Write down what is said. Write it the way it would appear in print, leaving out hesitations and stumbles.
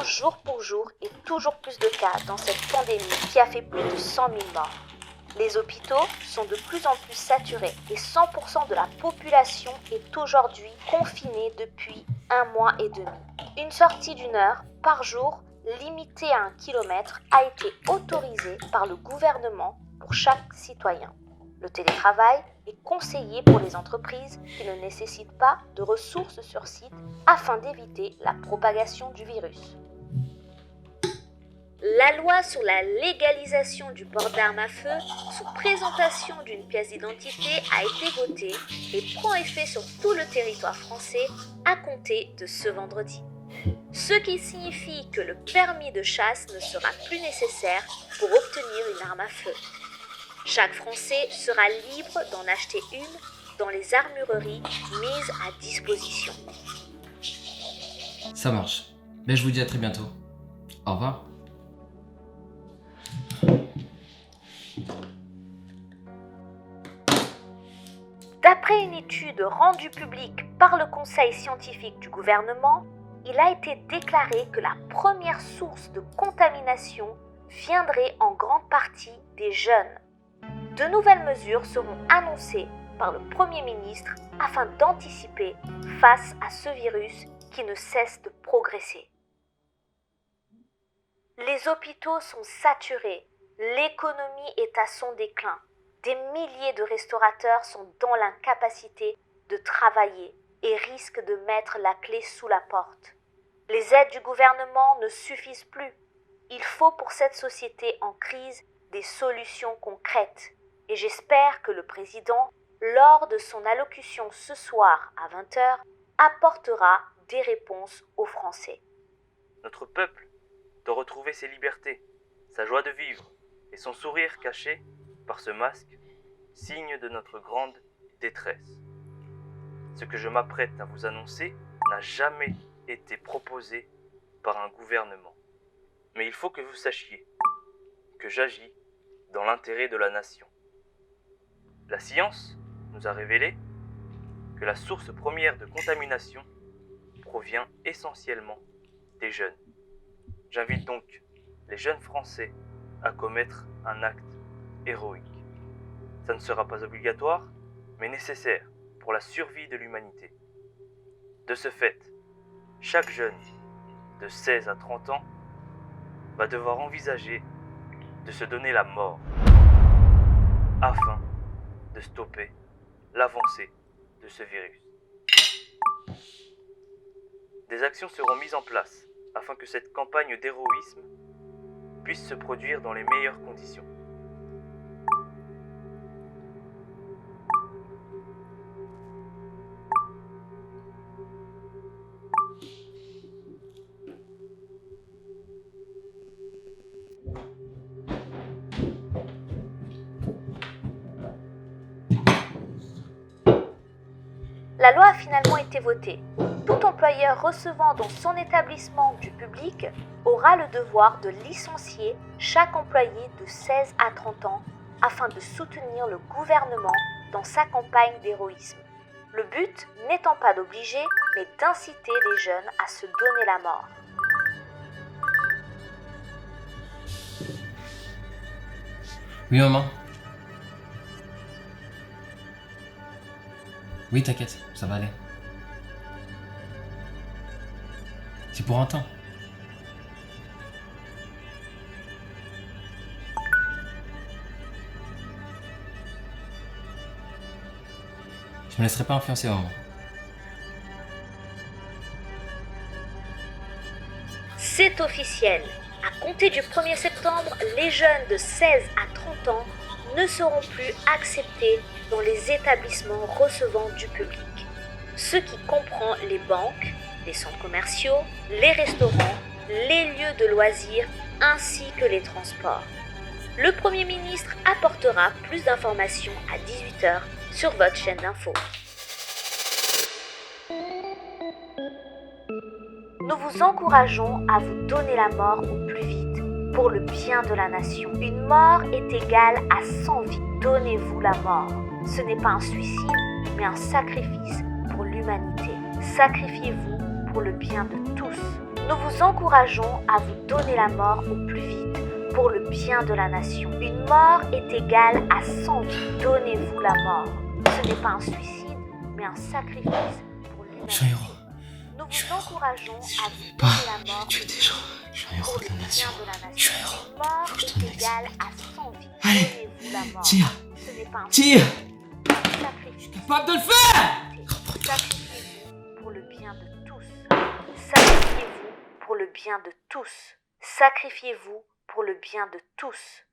jour pour jour et toujours plus de cas dans cette pandémie qui a fait plus de 100 000 morts. Les hôpitaux sont de plus en plus saturés et 100% de la population est aujourd'hui confinée depuis 1 mois et demi. Une sortie d'1 heure par jour, limitée à 1 kilomètre, a été autorisée par le gouvernement pour chaque citoyen. Le télétravail est conseillé pour les entreprises qui ne nécessitent pas de ressources sur site afin d'éviter la propagation du virus. La loi sur la légalisation du port d'armes à feu sous présentation d'une pièce d'identité a été votée et prend effet sur tout le territoire français à compter de ce vendredi. Ce qui signifie que le permis de chasse ne sera plus nécessaire pour obtenir une arme à feu. Chaque Français sera libre d'en acheter une dans les armureries mises à disposition. Ça marche. Mais je vous dis à très bientôt. Au revoir. D'après une étude rendue publique par le Conseil scientifique du gouvernement, il a été déclaré que la première source de contamination viendrait en grande partie des jeunes. De nouvelles mesures seront annoncées par le Premier ministre afin d'anticiper face à ce virus qui ne cesse de progresser. Les hôpitaux sont saturés, l'économie est à son déclin. Des milliers de restaurateurs sont dans l'incapacité de travailler et risquent de mettre la clé sous la porte. Les aides du gouvernement ne suffisent plus. Il faut pour cette société en crise des solutions concrètes. Et j'espère que le président, lors de son allocution ce soir à 20h, apportera des réponses aux Français. Notre peuple doit retrouver ses libertés, sa joie de vivre et son sourire caché par ce masque, signe de notre grande détresse. Ce que je m'apprête à vous annoncer n'a jamais été proposé par un gouvernement. Mais il faut que vous sachiez que j'agis dans l'intérêt de la nation. La science nous a révélé que la source première de contamination provient essentiellement des jeunes. J'invite donc les jeunes Français à commettre un acte héroïque. Ça ne sera pas obligatoire, mais nécessaire pour la survie de l'humanité. De ce fait, chaque jeune de 16 à 30 ans va devoir envisager de se donner la mort afin de stopper l'avancée de ce virus. Des actions seront mises en place afin que cette campagne d'héroïsme puisse se produire dans les meilleures conditions. La loi a finalement été votée. Tout employeur recevant dans son établissement du public aura le devoir de licencier chaque employé de 16 à 30 ans afin de soutenir le gouvernement dans sa campagne d'héroïsme. Le but n'étant pas d'obliger, mais d'inciter les jeunes à se donner la mort. Oui, maman. Oui, t'inquiète, ça va aller. C'est pour un temps. Je me laisserai pas influencer, maman. C'est officiel. À compter du 1er septembre, les jeunes de 16 à 30 ans ne seront plus acceptés dans les établissements recevant du public, ce qui comprend les banques, les centres commerciaux, les restaurants, les lieux de loisirs ainsi que les transports. Le Premier ministre apportera plus d'informations à 18h sur votre chaîne d'info. Nous vous encourageons à vous donner la mort au plus vite pour le bien de la nation. Une mort est égale à 100 vies. Donnez-vous la mort. Ce n'est pas un suicide, mais un sacrifice pour l'humanité. Sacrifiez-vous pour le bien de tous. Nous vous encourageons à vous donner la mort au plus vite pour le bien de la nation. Une mort est égale à 100 vies. Donnez-vous la mort. Ce n'est pas un suicide, mais un sacrifice pour Je suis un l'humanité. héros. Nous vous encourageons à vous Pas donner la mort tuer des gens. Je suis un héros pour de le la bien nation. de la nation. Je suis un héros. Une mort Faut que je est donne un égale à 100 vies. Allez, Donnez-vous la mort. tire. Ce n'est pas un Tire. sacrifice. Capable de le faire. Sacrifiez-vous pour le bien de tous. Sacrifiez-vous pour le bien de tous. Sacrifiez-vous pour le bien de tous.